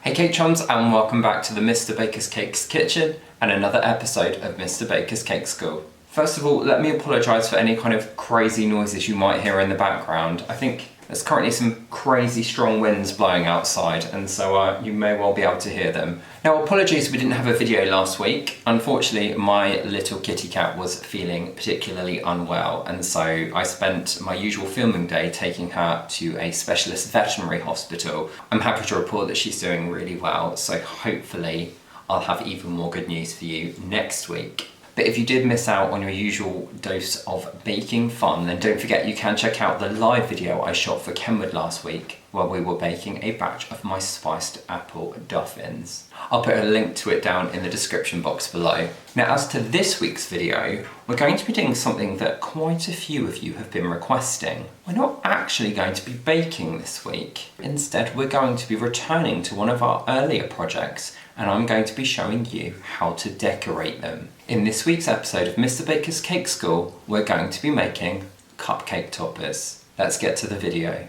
Hey Cake Chums, and welcome back to the Mr. Baker's Cakes kitchen and another episode of Mr. Baker's Cake School. First of all, let me apologise for any kind of crazy noises you might hear in the background. I think there's currently some crazy strong winds blowing outside, and so you may well be able to hear them. Now, apologies we didn't have a video last week. Unfortunately, my little kitty cat was feeling particularly unwell, and so I spent my usual filming day taking her to a specialist veterinary hospital. I'm happy to report that she's doing really well, so hopefully I'll have even more good news for you next week. But if you did miss out on your usual dose of baking fun, then don't forget you can check out the live video I shot for Kenwood last week, where we were baking a batch of my spiced apple duffins. I'll put a link to it down in the description box below. Now, as to this week's video, we're going to be doing something that quite a few of you have been requesting. We're not actually going to be baking this week. Instead, we're going to be returning to one of our earlier projects, and I'm going to be showing you how to decorate them. In this week's episode of Mr. Baker's Cake School, we're going to be making cupcake toppers. Let's get to the video.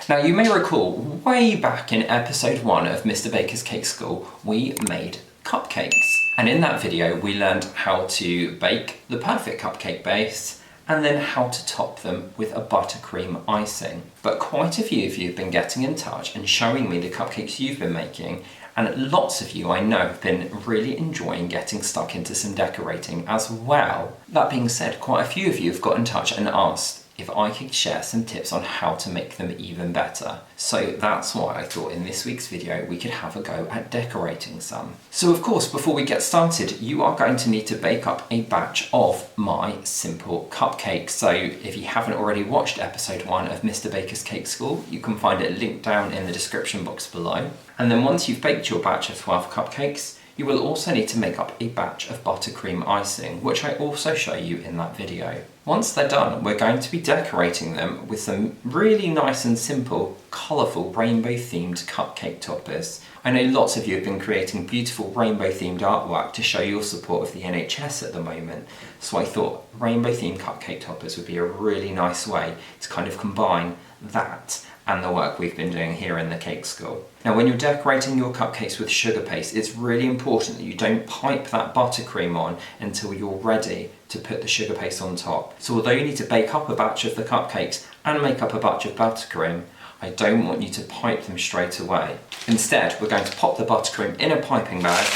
Now, you may recall way back in episode 1 of Mr. Baker's Cake School, we made cupcakes. And in that video, we learned how to bake the perfect cupcake base and then how to top them with a buttercream icing. But quite a few of you have been getting in touch and showing me the cupcakes you've been making, and lots of you I know have been really enjoying getting stuck into some decorating as well. That being said, quite a few of you have got in touch and asked if I could share some tips on how to make them even better. So that's why I thought in this week's video we could have a go at decorating some. So of course, before we get started, you are going to need to bake up a batch of my simple cupcakes. So if you haven't already watched episode 1 of Mr. Baker's Cake School, you can find it linked down in the description box below. And then once you've baked your batch of 12 cupcakes, you will also need to make up a batch of buttercream icing, which I also show you in that video. Once they're done, we're going to be decorating them with some really nice and simple, colourful rainbow themed cupcake toppers. I know lots of you have been creating beautiful rainbow themed artwork to show your support of the NHS at the moment, so I thought rainbow themed cupcake toppers would be a really nice way to kind of combine that and the work we've been doing here in the cake school. Now, when you're decorating your cupcakes with sugar paste, it's really important that you don't pipe that buttercream on until you're ready to put the sugar paste on top. So although you need to bake up a batch of the cupcakes and make up a batch of buttercream, I don't want you to pipe them straight away. Instead, we're going to pop the buttercream in a piping bag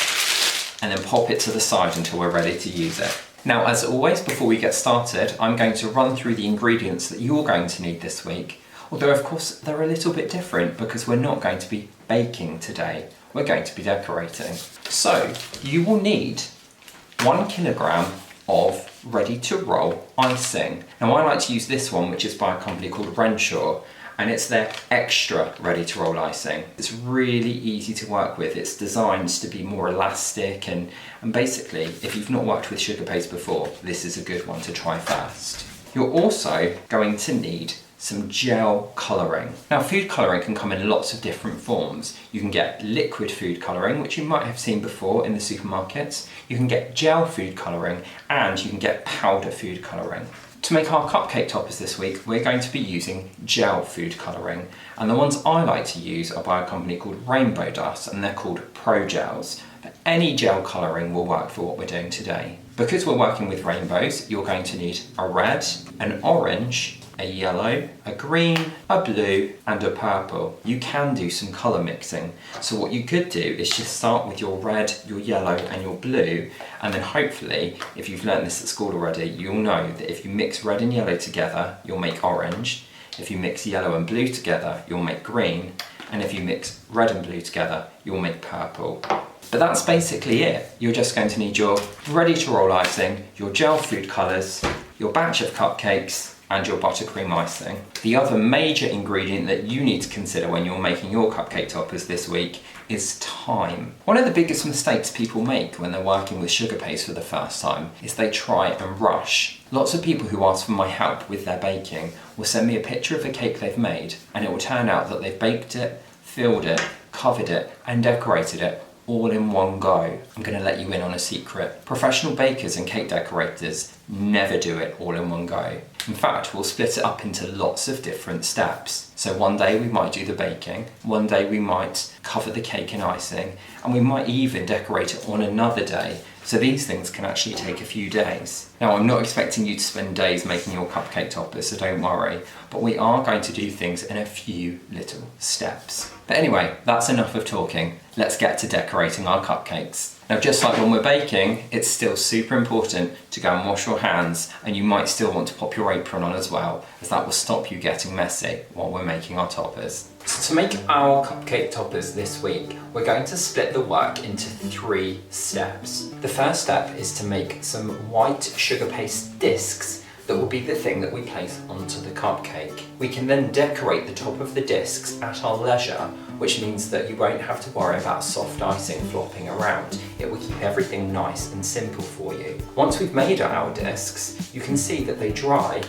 and then pop it to the side until we're ready to use it. Now, as always, before we get started, I'm going to run through the ingredients that you're going to need this week. Although, of course, they're a little bit different because we're not going to be baking today. We're going to be decorating. So, you will need 1 kilogram of ready-to-roll icing. Now, I like to use this one, which is by a company called Renshaw, and it's their extra ready-to-roll icing. It's really easy to work with. It's designed to be more elastic, and basically, if you've not worked with sugar paste before, this is a good one to try first. You're also going to need some gel colouring. Now, food colouring can come in lots of different forms. You can get liquid food colouring, which you might have seen before in the supermarkets. You can get gel food colouring, and you can get powder food colouring. To make our cupcake toppers this week, we're going to be using gel food colouring, and the ones I like to use are by a company called Rainbow Dust, and they're called Pro Gels. But any gel colouring will work for what we're doing today. Because we're working with rainbows, you're going to need a red, an orange, a yellow, a green, a blue, and a purple. You can do some colour mixing. So what you could do is just start with your red, your yellow, and your blue, and then hopefully, if you've learned this at school already, you'll know that if you mix red and yellow together, you'll make orange. If you mix yellow and blue together, you'll make green. And if you mix red and blue together, you'll make purple. But that's basically it. You're just going to need your ready-to-roll icing, your gel food colours, your batch of cupcakes, and your buttercream icing. The other major ingredient that you need to consider when you're making your cupcake toppers this week is time. One of the biggest mistakes people make when they're working with sugar paste for the first time is they try and rush. Lots of people who ask for my help with their baking will send me a picture of a cake they've made, and it will turn out that they've baked it, filled it, covered it, and decorated it all in one go. I'm going to let you in on a secret. Professional bakers and cake decorators never do it all in one go. In fact, we'll split it up into lots of different steps. So one day we might do the baking, one day we might cover the cake in icing, and we might even decorate it on another day. So these things can actually take a few days. Now, I'm not expecting you to spend days making your cupcake toppers, so don't worry, but we are going to do things in a few little steps. But anyway, that's enough of talking. Let's get to decorating our cupcakes. Now, just like when we're baking, it's still super important to go and wash your hands, and you might still want to pop your apron on as well, as that will stop you getting messy while we're making our toppers. So to make our cupcake toppers this week, we're going to split the work into 3 steps. The first step is to make some white sugar paste discs that will be the thing that we place onto the cupcake. We can then decorate the top of the discs at our leisure, which means that you won't have to worry about soft icing flopping around. It will keep everything nice and simple for you. Once we've made our discs, you can see that they dry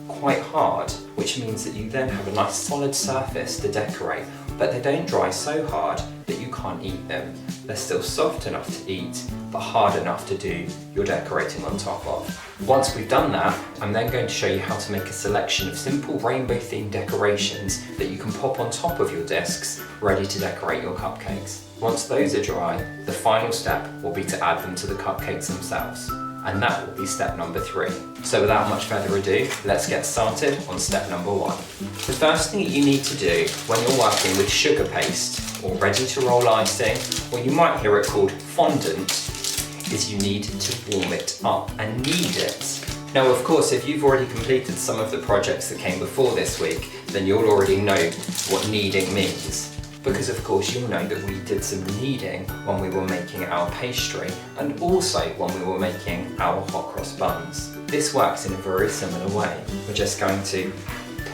quite hard, which means that you then have a nice solid surface to decorate, but they don't dry so hard that you can't eat them. They're still soft enough to eat, but hard enough to do your decorating on top of. Once we've done that, I'm then going to show you how to make a selection of simple rainbow themed decorations that you can pop on top of your discs, ready to decorate your cupcakes. Once those are dry, the final step will be to add them to the cupcakes themselves. And that will be step number 3. So without much further ado, let's get started on step number 1. The first thing that you need to do when you're working with sugar paste or ready to roll icing, or you might hear it called fondant, is you need to warm it up and knead it. Now, of course, if you've already completed some of the projects that came before this week, then you'll already know what kneading means. Because of course you'll know that we did some kneading when we were making our pastry and also when we were making our hot cross buns. This works in a very similar way. We're just going to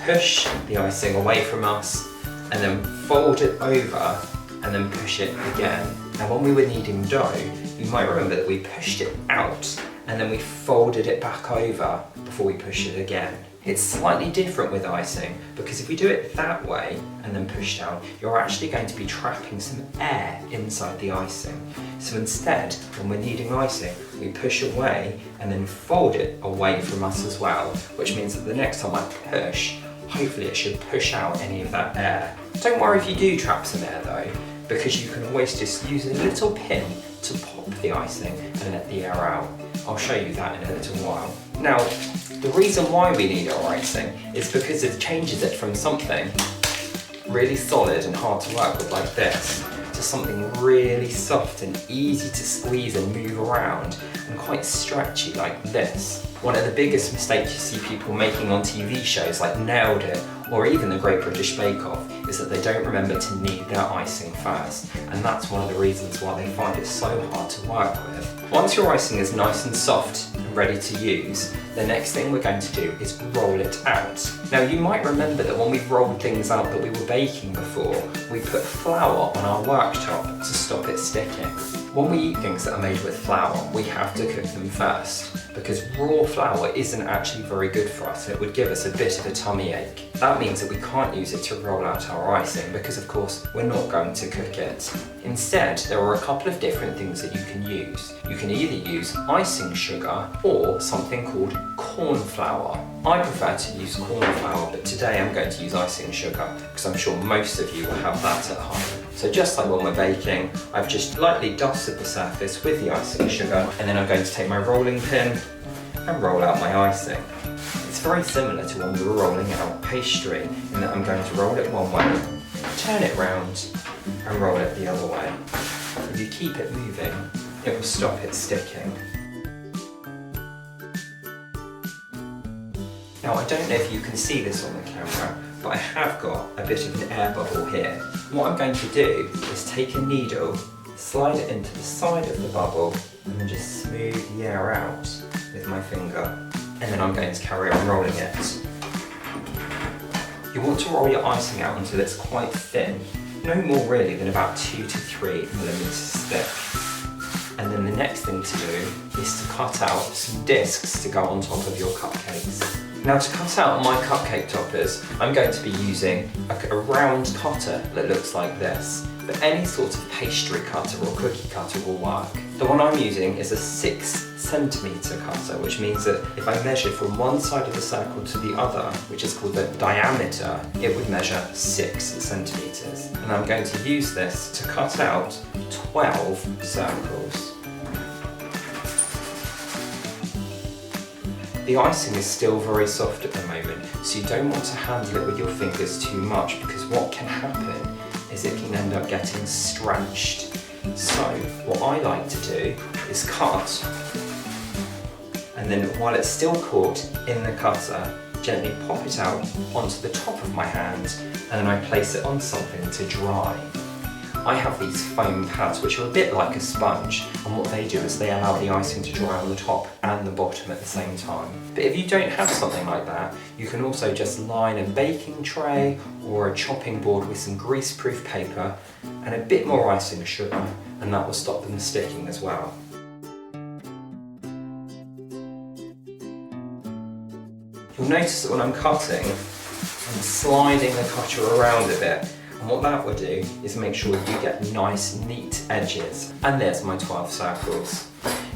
push the icing away from us and then fold it over and then push it again. Now, when we were kneading dough, you might remember that we pushed it out and then we folded it back over before we pushed it again. It's slightly different with icing because if we do it that way and then push down, you're actually going to be trapping some air inside the icing. So instead, when we're kneading icing, we push away and then fold it away from us as well, which means that the next time I push, hopefully it should push out any of that air. Don't worry if you do trap some air though, because you can always just use a little pin to pop the icing and let the air out. I'll show you that in a little while. Now, the reason why we need our icing is because it changes it from something really solid and hard to work with like this to something really soft and easy to squeeze and move around and quite stretchy like this. One of the biggest mistakes you see people making on TV shows like Nailed It or even the Great British Bake Off is that they don't remember to knead their icing first, and that's one of the reasons why they find it so hard to work with. Once your icing is nice and soft and ready to use, the next thing we're going to do is roll it out. Now, you might remember that when we rolled things out that we were baking before, we put flour on our worktop to stop it sticking. When we eat things that are made with flour, we have to cook them first, because raw flour isn't actually very good for us. It would give us a bit of a tummy ache. That means that we can't use it to roll out our icing because, of course, we're not going to cook it. Instead, there are a couple of different things that you can use. You can either use icing sugar or something called corn flour. I prefer to use corn flour, but today I'm going to use icing sugar because I'm sure most of you will have that at home. So just like when we're baking, I've just lightly dusted the surface with the icing sugar, and then I'm going to take my rolling pin and roll out my icing. It's very similar to when we were rolling out pastry, in that I'm going to roll it one way, turn it round, and roll it the other way. If you keep it moving, it will stop it sticking. Now, I don't know if you can see this on the camera, but I have got a bit of an air bubble here. What I'm going to do is take a needle, slide it into the side of the bubble, and then just smooth the air out with my finger. And then I'm going to carry on rolling it. You want to roll your icing out until it's quite thin, no more really than about 2 to 3 millimeters thick. And then the next thing to do is to cut out some discs to go on top of your cupcakes. Now, to cut out my cupcake toppers, I'm going to be using a round cutter that looks like this. but any sort of pastry cutter or cookie cutter will work. The one I'm using is a 6cm cutter, which means that if I measure from one side of the circle to the other, which is called the diameter, it would measure 6 centimeters. And I'm going to use this to cut out 12 circles. The icing is still very soft at the moment, so you don't want to handle it with your fingers too much, because what can happen is it can end up getting stretched. So what I like to do is cut, and then while it's still caught in the cutter, gently pop it out onto the top of my hand, and then I place it on something to dry. I have these foam pads which are a bit like a sponge, and what they do is they allow the icing to dry on the top and the bottom at the same time. But if you don't have something like that, you can also just line a baking tray or a chopping board with some greaseproof paper and a bit more icing sugar, and that will stop them sticking as well. You'll notice that when I'm cutting, I'm sliding the cutter around a bit. And what that will do is make sure you get nice, neat edges. And there's my 12 circles.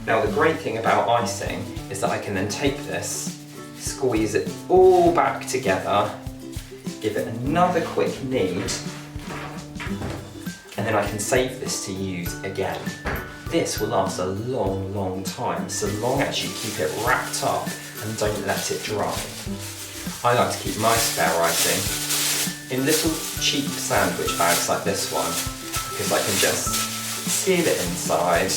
Now the great thing about icing is that I can then take this, squeeze it all back together, give it another quick knead, and then I can save this to use again. This will last a long, long time, so long as you keep it wrapped up and don't let it dry. I like to keep my spare icing in little cheap sandwich bags like this one, because I can just seal it inside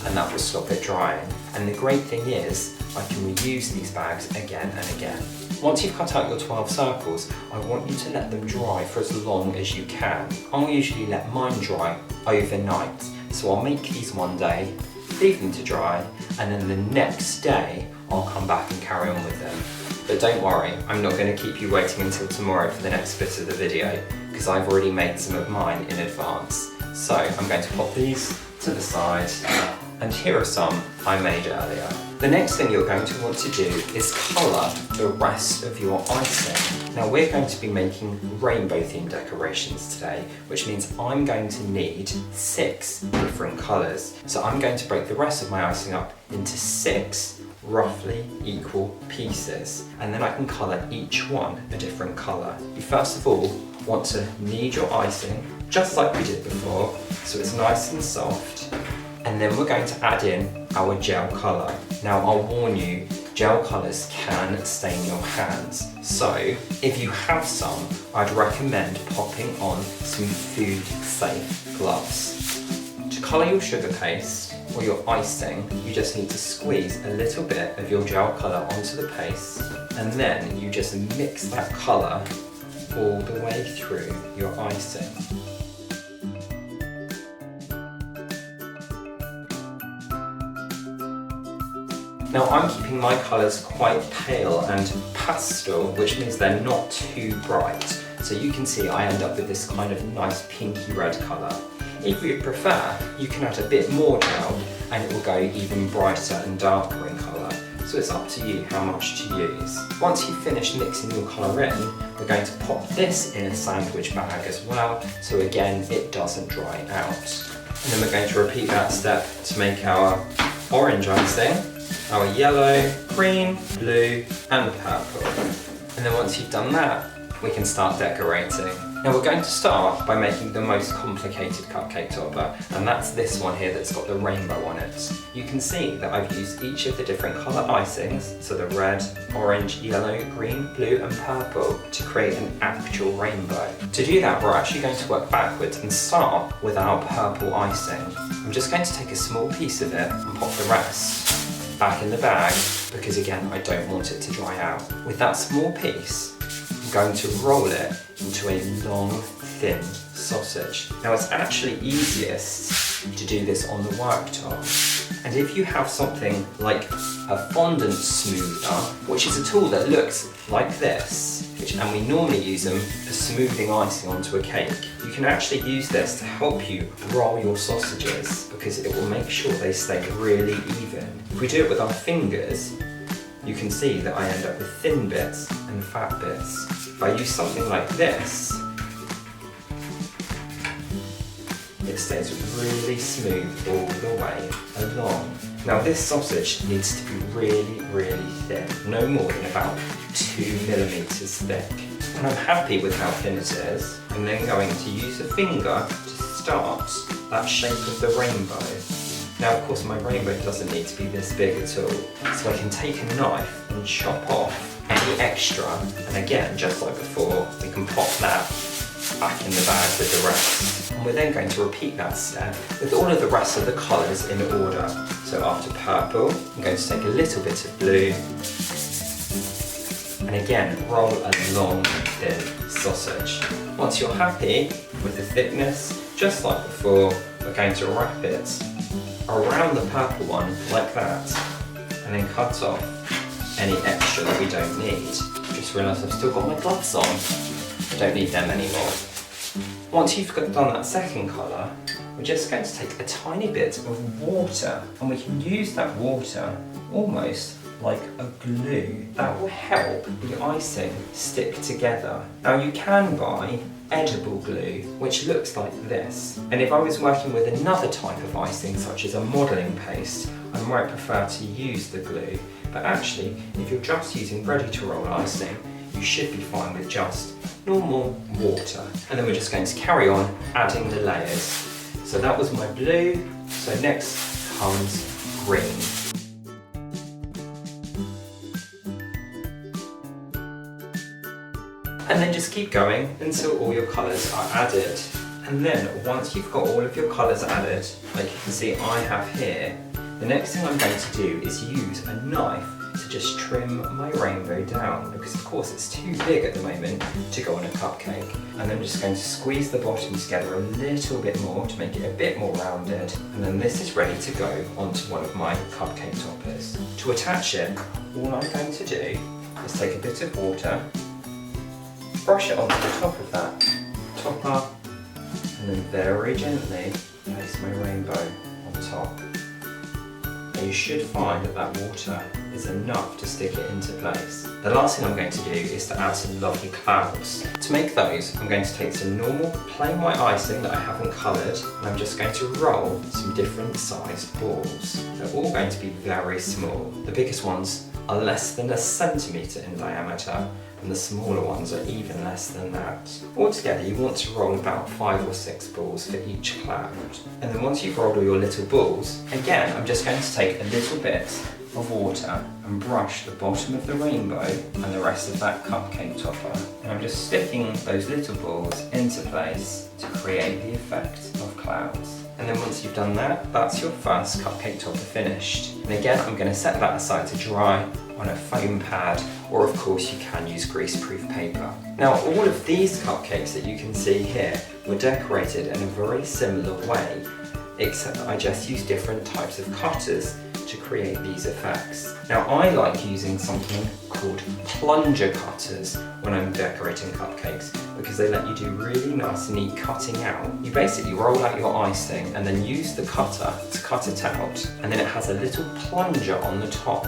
and that will stop it drying. And the great thing is I can reuse these bags again and again. Once you've cut out your 12 circles, I want you to let them dry for as long as you can. I'll usually let mine dry overnight, so I'll make these one day, leave them to dry, and then the next day I'll come back and carry on with them. But don't worry, I'm not going to keep you waiting until tomorrow for the next bit of the video, because I've already made some of mine in advance. So I'm going to pop these to the side, and here are some I made earlier. The next thing you're going to want to do is colour the rest of your icing. Now we're going to be making rainbow themed decorations today, which means I'm going to need 6 different colours. So I'm going to break the rest of my icing up into 6 roughly equal pieces, and then I can colour each one a different colour. You first of all want to knead your icing just like we did before, so it's nice and soft, and then we're going to add in our gel colour. Now I'll warn you, gel colours can stain your hands, so if you have some, I'd recommend popping on some food safe gloves. To colour your sugar paste or your icing, you just need to squeeze a little bit of your gel colour onto the paste, and then you just mix that colour all the way through your icing. Now I'm keeping my colours quite pale and pastel, which means they're not too bright. So you can see I end up with this kind of nice pinky red colour. If you prefer, you can add a bit more gel and it will go even brighter and darker in colour. So it's up to you how much to use. Once you've finished mixing your colour in, we're going to pop this in a sandwich bag as well, so again it doesn't dry out. And then we're going to repeat that step to make our orange icing, our yellow, green, blue and purple. And then once you've done that, we can start decorating. Now we're going to start by making the most complicated cupcake topper, and that's this one here that's got the rainbow on it. You can see that I've used each of the different colour icings, so the red, orange, yellow, green, blue and purple, to create an actual rainbow. To do that, we're actually going to work backwards and start with our purple icing. I'm just going to take a small piece of it and pop the rest back in the bag, because again, I don't want it to dry out. With that small piece, I'm going to roll it into a long, thin sausage. Now it's actually easiest to do this on the worktop. And if you have something like a fondant smoother, which is a tool that looks like this, and we normally use them for smoothing icing onto a cake, you can actually use this to help you roll your sausages, because it will make sure they stay really even. If we do it with our fingers, you can see that I end up with thin bits and fat bits. If I use something like this, stays really smooth all the way along. Now this sausage needs to be really, really thin, no more than about 2 millimeters thick. And I'm happy with how thin it is. I'm then going to use a finger to start that shape of the rainbow. Now of course my rainbow doesn't need to be this big at all, so I can take a knife and chop off any extra, and again, just like before, we can pop that back in the bag with the rest. And we're then going to repeat that step with all of the rest of the colours in order. So after purple, I'm going to take a little bit of blue, and again, roll a long, thin sausage. Once you're happy with the thickness, just like before, we're going to wrap it around the purple one like that, and then cut off any extra that we don't need. Just realised I've still got my gloves on. I don't need them anymore. Once you've done that second colour, we're just going to take a tiny bit of water, and we can use that water almost like a glue. That will help the icing stick together. Now you can buy edible glue, which looks like this. And if I was working with another type of icing, such as a modelling paste, I might prefer to use the glue. But actually, if you're just using ready-to-roll icing, you should be fine with just normal water. And then we're just going to carry on adding the layers. So that was my blue, so next comes green. And then just keep going until all your colours are added. And then once you've got all of your colours added, like you can see I have here, the next thing I'm going to do is use a knife to just trim my rainbow down, because of course it's too big at the moment to go on a cupcake. And I'm just going to squeeze the bottom together a little bit more to make it a bit more rounded. And then this is ready to go onto one of my cupcake toppers. To attach it, all I'm going to do is take a bit of water, brush it onto the top of that topper, and then very gently place my rainbow on top. And you should find that that water is enough to stick it into place. The last thing I'm going to do is to add some lovely clouds. To make those, I'm going to take some normal plain white icing that I haven't coloured, and I'm just going to roll some different sized balls. They're all going to be very small. The biggest ones are less than 1 centimetre in diameter, and the smaller ones are even less than that. Altogether, you want to roll about 5 or 6 balls for each cloud. And then once you've rolled all your little balls, again, I'm just going to take a little bit of water and brush the bottom of the rainbow and the rest of that cupcake topper. And I'm just sticking those little balls into place to create the effect of clouds. And then once you've done that, that's your first cupcake topper finished. And again, I'm going to set that aside to dry on a foam pad, or of course you can use greaseproof paper. Now all of these cupcakes that you can see here were decorated in a very similar way, except that I just used different types of cutters to create these effects. Now I like using something called Plunger Cutters when I'm decorating cupcakes, because they let you do really nice neat cutting out. You basically roll out your icing and then use the cutter to cut it out, and then it has a little plunger on the top,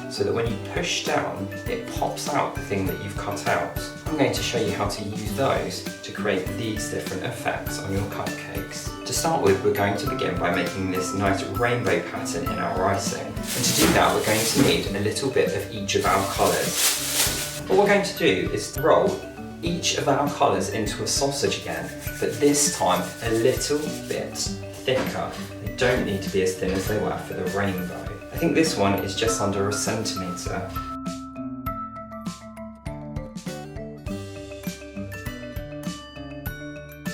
so that when you push down, it pops out the thing that you've cut out. I'm going to show you how to use those to create these different effects on your cupcakes. To start with, we're going to begin by making this nice rainbow pattern in our icing. And to do that, we're going to need a little bit of each of our colours. What we're going to do is roll each of our colours into a sausage again, but this time a little bit thicker. They don't need to be as thin as they were for the rainbow. I think this one is just under 1 centimetre.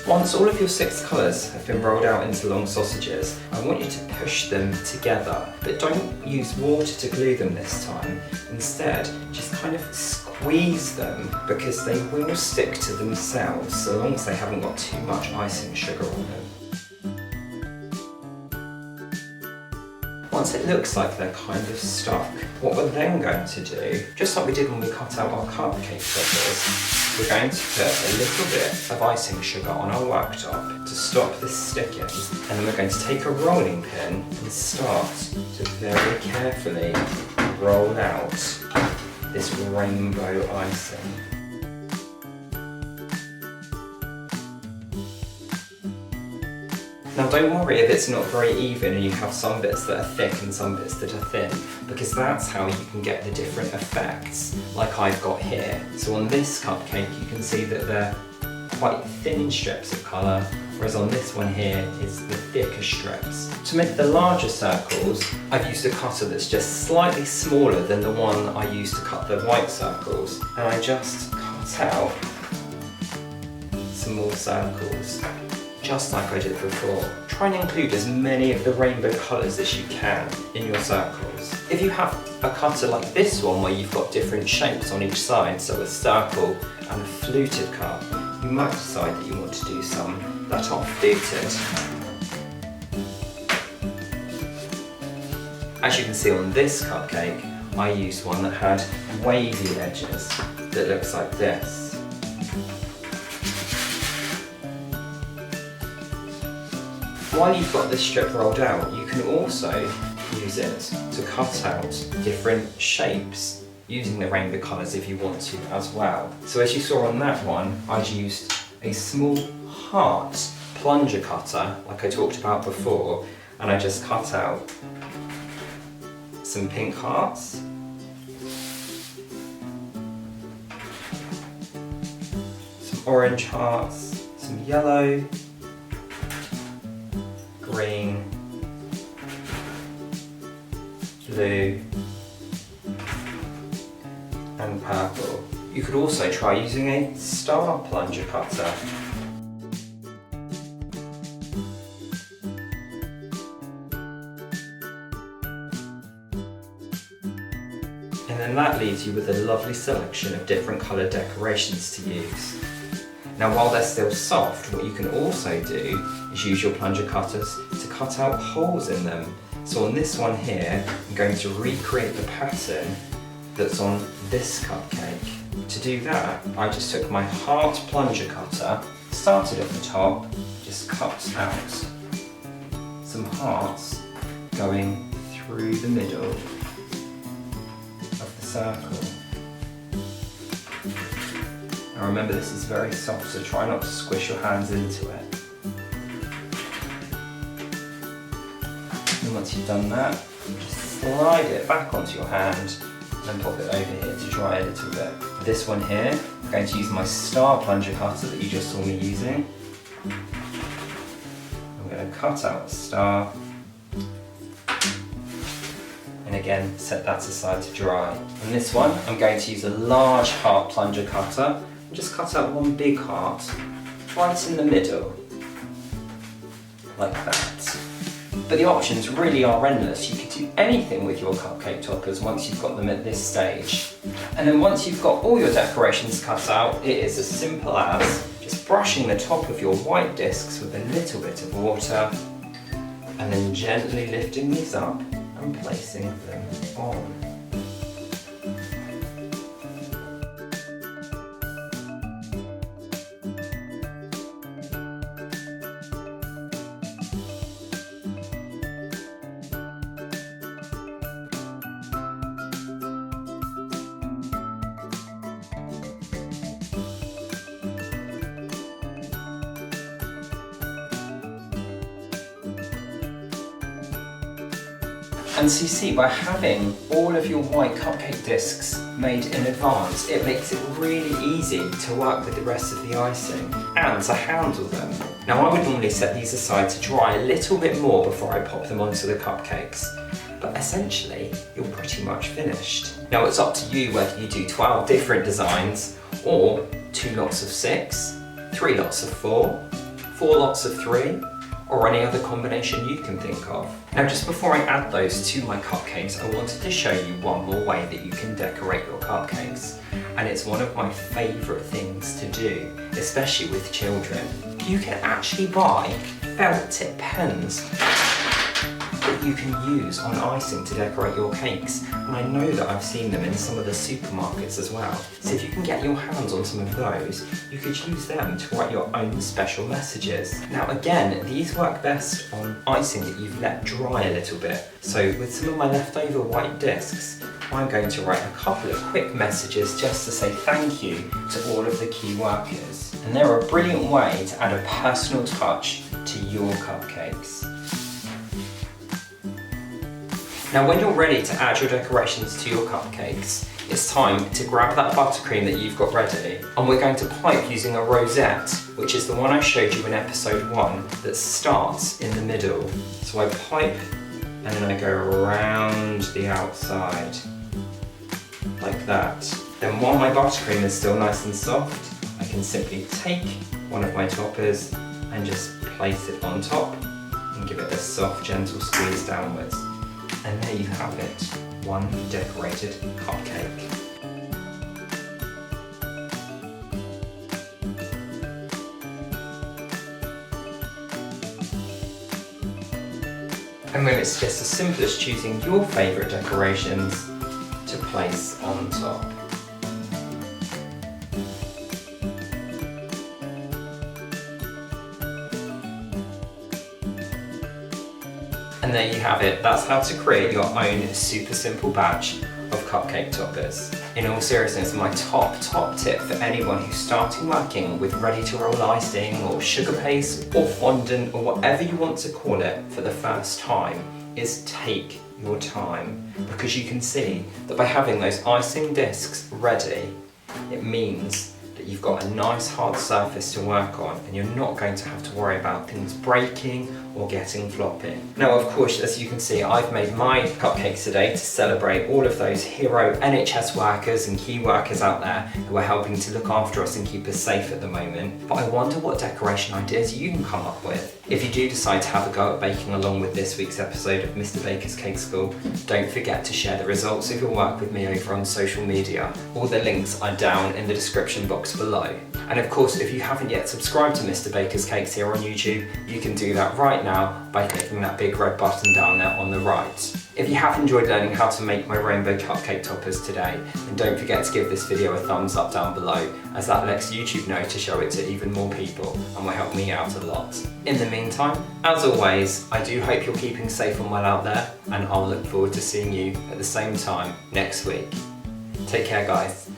Once all of your 6 colours have been rolled out into long sausages, I want you to push them together, but don't use water to glue them this time. Instead, just kind of squeeze them, because they will stick to themselves so long as they haven't got too much icing sugar on them. Once it looks like they're kind of stuck, what we're then going to do, just like we did when we cut out our cupcake toppers, we're going to put a little bit of icing sugar on our worktop to stop this sticking, and then we're going to take a rolling pin and start to very carefully roll out this rainbow icing. Now don't worry if it's not very even and you have some bits that are thick and some bits that are thin, because that's how you can get the different effects, like I've got here. So on this cupcake you can see that they're quite thin strips of colour, whereas on this one here is the thicker strips. To make the larger circles, I've used a cutter that's just slightly smaller than the one I used to cut the white circles, and I just cut out some more circles, just like I did before. Try and include as many of the rainbow colours as you can in your circles. If you have a cutter like this one where you've got different shapes on each side, so a circle and a fluted cup, you might decide that you want to do some that are fluted. As you can see on this cupcake, I used one that had wavy edges that looks like this. While you've got this strip rolled out, you can also use it to cut out different shapes using the rainbow colours if you want to as well. So as you saw on that one, I'd used a small heart plunger cutter, like I talked about before, and I just cut out some pink hearts, some orange hearts, some yellow, green, blue, and purple. You could also try using a star plunger cutter. And then that leaves you with a lovely selection of different coloured decorations to use. Now while they're still soft, what you can also do is use your plunger cutters to cut out holes in them. So on this one here, I'm going to recreate the pattern that's on this cupcake. To do that, I just took my heart plunger cutter, started at the top, just cut out some hearts going through the middle of the circle. Now remember, this is very soft, so try not to squish your hands into it. And once you've done that, just slide it back onto your hand and pop it over here to dry a little bit. This one here, I'm going to use my star plunger cutter that you just saw me using. I'm going to cut out a star, and again set that aside to dry. On this one, I'm going to use a large heart plunger cutter and just cut out one big heart right in the middle, like that. But the options really are endless. You could do anything with your cupcake toppers once you've got them at this stage. And then once you've got all your decorations cut out, it is as simple as just brushing the top of your white discs with a little bit of water, and then gently lifting these up and placing them on. And so you see, by having all of your white cupcake discs made in advance, it makes it really easy to work with the rest of the icing and to handle them. Now I would normally set these aside to dry a little bit more before I pop them onto the cupcakes, but essentially you're pretty much finished. Now it's up to you whether you do 12 different designs, or 2 lots of 6, 3 lots of 4, 4 lots of 3, or any other combination you can think of. Now just before I add those to my cupcakes, I wanted to show you one more way that you can decorate your cupcakes. And it's one of my favourite things to do, especially with children. You can actually buy felt tip pens that you can use on icing to decorate your cakes, and I know that I've seen them in some of the supermarkets as well. So if you can get your hands on some of those, you could use them to write your own special messages. Now again, these work best on icing that you've let dry a little bit. So with some of my leftover white discs, I'm going to write a couple of quick messages just to say thank you to all of the key workers. And they're a brilliant way to add a personal touch to your cupcakes. Now when you're ready to add your decorations to your cupcakes, it's time to grab that buttercream that you've got ready, and we're going to pipe using a rosette, which is the one I showed you in episode 1 that starts in the middle. So I pipe and then I go around the outside, like that. Then while my buttercream is still nice and soft, I can simply take one of my toppers and just place it on top and give it a soft, gentle squeeze downwards. And there you have it, one decorated cupcake. And then it's just as simple as choosing your favourite decorations to place on top. And there you have it, that's how to create your own super simple batch of cupcake toppers. In all seriousness, my top tip for anyone who's starting working with ready to roll icing or sugar paste or fondant or whatever you want to call it for the first time is take your time, because you can see that by having those icing discs ready, it means that you've got a nice hard surface to work on and you're not going to have to worry about things breaking or getting floppy. Now of course, as you can see, I've made my cupcakes today to celebrate all of those hero NHS workers and key workers out there who are helping to look after us and keep us safe at the moment. But I wonder what decoration ideas you can come up with. If you do decide to have a go at baking along with this week's episode of Mr. Baker's Cake School, don't forget to share the results of your work with me over on social media. All the links are down in the description box below. And of course, if you haven't yet subscribed to Mr. Baker's Cakes here on YouTube, you can do that right now by clicking that big red button down there on the right. If you have enjoyed learning how to make my rainbow cupcake toppers today, then don't forget to give this video a thumbs up down below, as that lets YouTube know to show it to even more people and will help me out a lot. In the meantime, as always, I do hope you're keeping safe and well out there, and I'll look forward to seeing you at the same time next week. Take care, guys.